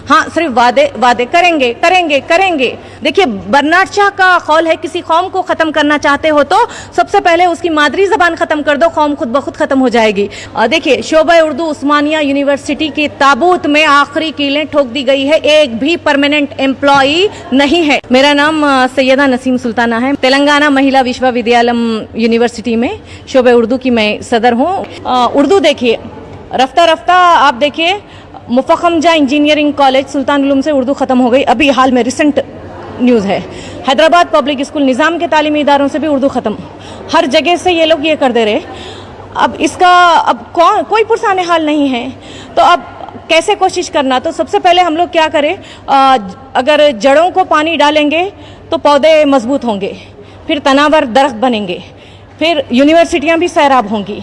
हाँ, सिर्फ वादे वादे करेंगे करेंगे करेंगे। देखिए, बर्नार्ड शाह का कौल है, किसी कौम को खत्म करना चाहते हो तो सबसे पहले उसकी मादरी जबान खत्म कर दो, कौम खुद ब खुद खत्म हो जाएगी। देखिए, शोबा उर्दू उस्मानिया यूनिवर्सिटी की ताबूत में आखिरी कीलें ठोक दी गई है, एक भी परमानेंट एम्प्लॉई नहीं है। मेरा नाम सैयदा नसीम सुल्ताना है। तेलंगाना महिला विश्वविद्यालय यूनिवर्सिटी में शोबा उर्दू की मैं सदर हूँ। उर्दू देखिए, रफ्ता रफ्ता आप देखिए, मुफखमजा इंजीनियरिंग कॉलेज सुल्तान उलूम से उर्दू खत्म हो गई। अभी हाल में रिसेंट न्यूज़ है। हैदराबाद पब्लिक स्कूल निज़ाम के तालीमी इदारों से भी उर्दू ख़त्म। हर जगह से ये लोग ये कर दे रहे। अब इसका कोई पुरसाने हाल नहीं है, तो अब कैसे कोशिश करना। तो सबसे पहले हम लोग क्या करें, अगर जड़ों को पानी डालेंगे तो पौधे मजबूत होंगे, फिर तनावर दरख्त बनेंगे, फिर यूनिवर्सिटियाँ भी सैराब होंगी।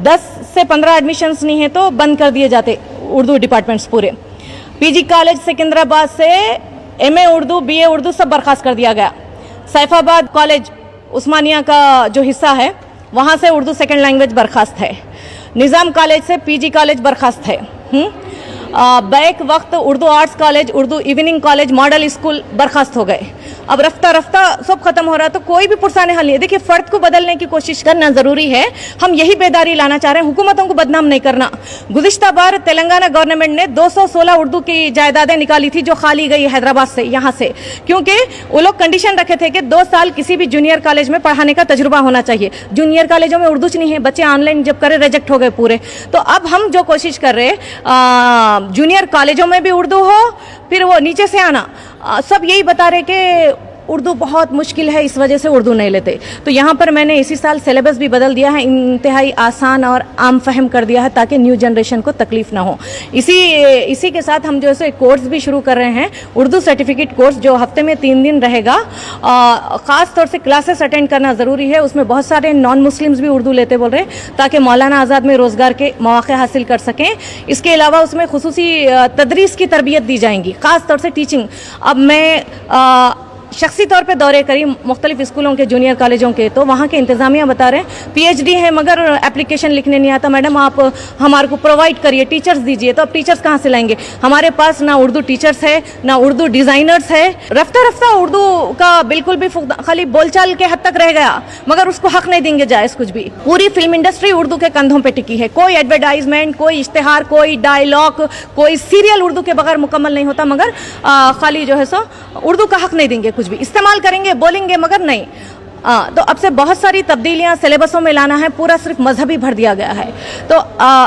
10 से 15 एडमिशन्स नहीं है तो बंद कर दिए जाते उर्दू डिपार्टमेंट्स पूरे। पीजी कॉलेज सिकंदराबाद से एमए उर्दू बीए उर्दू सब बर्खास्त कर दिया गया। सैफाबाद कॉलेज उस्मानिया का जो हिस्सा है वहाँ से उर्दू सेकंड लैंग्वेज बर्खास्त है। निज़ाम कॉलेज से पीजी कॉलेज बर्खास्त है। बैक वक्त Urdu arts college, Urdu evening college, model school बर्खास्त हो गए। अब रफ्ता रफ्ता सब खत्म हो रहा है, तो कोई भी पुरसाने हल नहीं है। देखिए, फर्द को बदलने की कोशिश करना जरूरी है। हम यही बेदारी लाना चाह रहे हैं, हुकूमतों को बदनाम नहीं करना। गुज़िश्ता बार तेलंगाना गवर्नमेंट ने 216 उर्दू की जायदादें निकाली थी जो खाली गई हैदराबाद से, यहाँ से, क्योंकि वो लोग कंडीशन रखे थे कि 2 साल किसी भी जूनियर कॉलेज में पढ़ाने का तजुर्बा होना चाहिए। जूनियर कॉलेजों में उर्दू नहीं है, बच्चे ऑनलाइन जब करे रिजेक्ट हो गए पूरे। तो अब हम जो कोशिश कर रहे हैं, जूनियर कॉलेजों में भी उर्दू हो, फिर वो नीचे से आना, सब यही बता रहे कि उर्दू बहुत मुश्किल है, इस वजह से उर्दू नहीं लेते। तो यहाँ पर मैंने इसी साल सिलेबस भी बदल दिया है, इंतहाई आसान और आम फहम कर दिया है ताकि न्यू जनरेशन को तकलीफ ना हो। इसी के साथ हम जो है कोर्स भी शुरू कर रहे हैं, उर्दू सर्टिफिकेट कोर्स, जो हफ्ते में 3 दिन रहेगा। ख़ास तौर से क्लासेस अटेंड करना ज़रूरी है। उसमें बहुत सारे नॉन मुस्लिम्स भी उर्दू लेते बोल रहे हैं ताकि मौलाना आज़ाद में रोज़गार के मौके हासिल कर सकें। इसके अलावा उसमें खुसूसी तदरीस की तरबियत दी जाएंगी, ख़ास तौर से टीचिंग। अब मैं शख्सी तौर पे दौरे करी मुख्तलिफ स्कूलों के, जूनियर कॉलेजों के, तो वहाँ के इंतज़ामिया बता रहे हैं पीएचडी है मगर एप्लीकेशन लिखने नहीं आता। मैडम, आप हमारे को प्रोवाइड करिए, टीचर्स दीजिए। तो अब टीचर्स कहाँ से लाएंगे? हमारे पास ना उर्दू टीचर्स है, ना उर्दू डिज़ाइनर्स है। रफ्ता रफ्ता उर्दू का बिल्कुल भी खाली बोलचाल के हद तक रह गया, मगर उसको हक नहीं देंगे जायज़ कुछ भी। पूरी फिल्म इंडस्ट्री उर्दू के कंधों पर टिकी है। कोई एडवर्टाइजमेंट, कोई इश्तिहार, कोई डायलॉग, कोई सीरियल उर्दू के बगैर मुकम्मल नहीं होता, मगर खाली जो है सो उर्दू का हक नहीं देंगे, कुछ भी इस्तेमाल करेंगे, बोलेंगे, मगर नहीं। तो अब से बहुत सारी तब्दीलियां सिलेबसों में लाना है, पूरा सिर्फ मजहबी भर दिया गया है। तो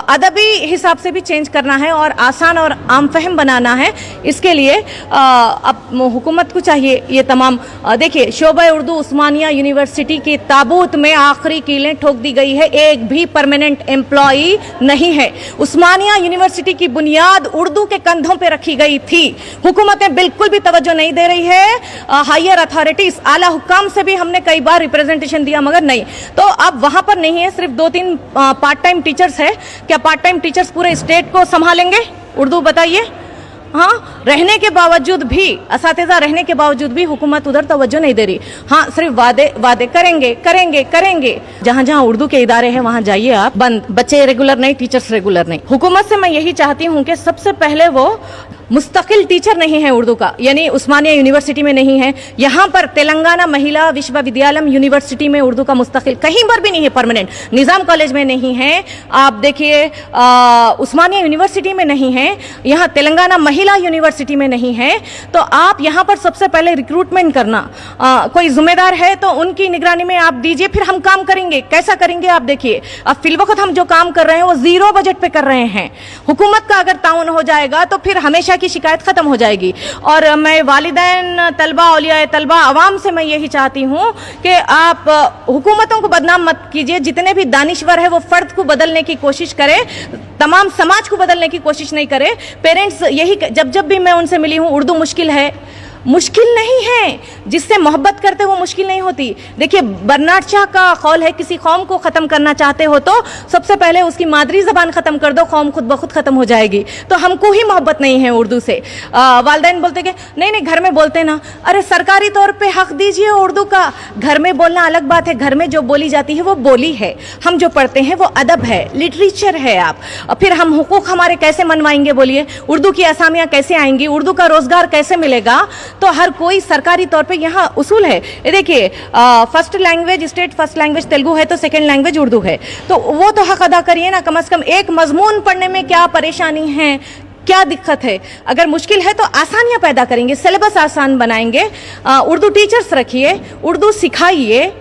अदबी हिसाब से भी चेंज करना है और आसान और आम फहम बनाना है। इसके लिए अब हुकूमत को चाहिए ये तमाम। देखिए, शोबा उर्दू उस्मानिया यूनिवर्सिटी की ताबूत में आखिरी कीलें ठोक दी गई है, एक भी परमानेंट एम्प्लॉई नहीं है। उस्मानिया यूनिवर्सिटी की बुनियाद उर्दू के कंधों पर रखी गई थी। हुकूमतें बिल्कुल भी तवज्जो नहीं दे रही है। हायर अथॉरिटीज, आला हुक्काम से भी हमने कई बार रिप्रेजेंटेशन दिया, मगर नहीं। तो अब वहां पर नहीं है, सिर्फ 2-3 पार्ट टाइम टीचर्स है। क्या पार्ट टाइम टीचर्स पूरे स्टेट को संभालेंगे उर्दू? बताइए। हाँ, रहने के बावजूद भी, असातिज़ा रहने के बावजूद भी हुकूमत उधर तवज्जो नहीं दे रही। हाँ, सिर्फ वादे वादे करेंगे करेंगे करेंगे। जहाँ जहाँ उर्दू के इदारे हैं वहाँ जाइए आप, बंद। बच्चे रेगुलर नहीं, टीचर्स रेगुलर नहीं। हुकूमत से मैं यही चाहती हूँ कि सबसे पहले वो मुस्तकिल टीचर नहीं है उर्दू का, यानी उस्मानिया यूनिवर्सिटी में नहीं है। यहाँ पर तेलंगाना महिला विश्वविद्यालय यूनिवर्सिटी में उर्दू का मुस्तकिल कहीं पर भी नहीं है परमानेंट। निज़ाम कॉलेज में नहीं है, आप देखिए उस्मानिया यूनिवर्सिटी में नहीं है, यहाँ तेलंगाना महिला यूनिवर्सिटी में नहीं है। तो आप यहाँ पर सबसे पहले रिक्रूटमेंट करना, कोई जिम्मेदार है तो उनकी निगरानी में आप दीजिए, फिर हम काम करेंगे। कैसा करेंगे आप देखिए। अब फिलवक्त हम जो काम कर रहे हैं वो 0 बजट पे कर रहे हैं। हुकूमत का अगर ताउन हो जाएगा तो फिर हमेशा की शिकायत खत्म हो जाएगी। और मैं वालिदैन, तलबा, औलिया तलबा, अवाम से मैं यही चाहती हूँ कि आप हुकूमतों को बदनाम मत कीजिए। जितने भी दानिश्वर है वो फर्द को बदलने की कोशिश करे, तमाम समाज को बदलने की कोशिश नहीं करे। पेरेंट्स यही, जब भी मैं उनसे मिली हूँ, उर्दू मुश्किल है, मुश्किल नहीं है, जिससे मोहब्बत करते वो मुश्किल नहीं होती। देखिए बर्नार्ड शॉ का कौल है, किसी कौम को ख़त्म करना चाहते हो तो सबसे पहले उसकी मादरी ज़बान ख़त्म कर दो, कौम खुद ब खुद ख़त्म हो जाएगी। तो हमको ही मोहब्बत नहीं है उर्दू से। वालिदैन बोलते कि नहीं नहीं घर में बोलते ना, अरे सरकारी तौर पे हक दीजिए उर्दू का। घर में बोलना अलग बात है, घर में जो बोली जाती है वो बोली है, हम जो पढ़ते हैं वो अदब है, लिटरेचर है। आप फिर हम हुकूक हमारे कैसे मनवाएंगे बोलिए, उर्दू की असामियाँ कैसे आएंगी, उर्दू का रोजगार कैसे मिलेगा। तो हर कोई सरकारी तौर पे यहाँ उसूल है। ये देखिए first language, state first language Telugu है तो सेकंड लैंग्वेज उर्दू है, तो वो तो हक अदा करिए ना। कम से कम एक मजमून पढ़ने में क्या परेशानी है, क्या दिक्कत है। अगर मुश्किल है तो आसानियां पैदा करेंगे, सिलेबस आसान बनाएंगे, उर्दू टीचर्स रखिए, उर्दू सिखाइए।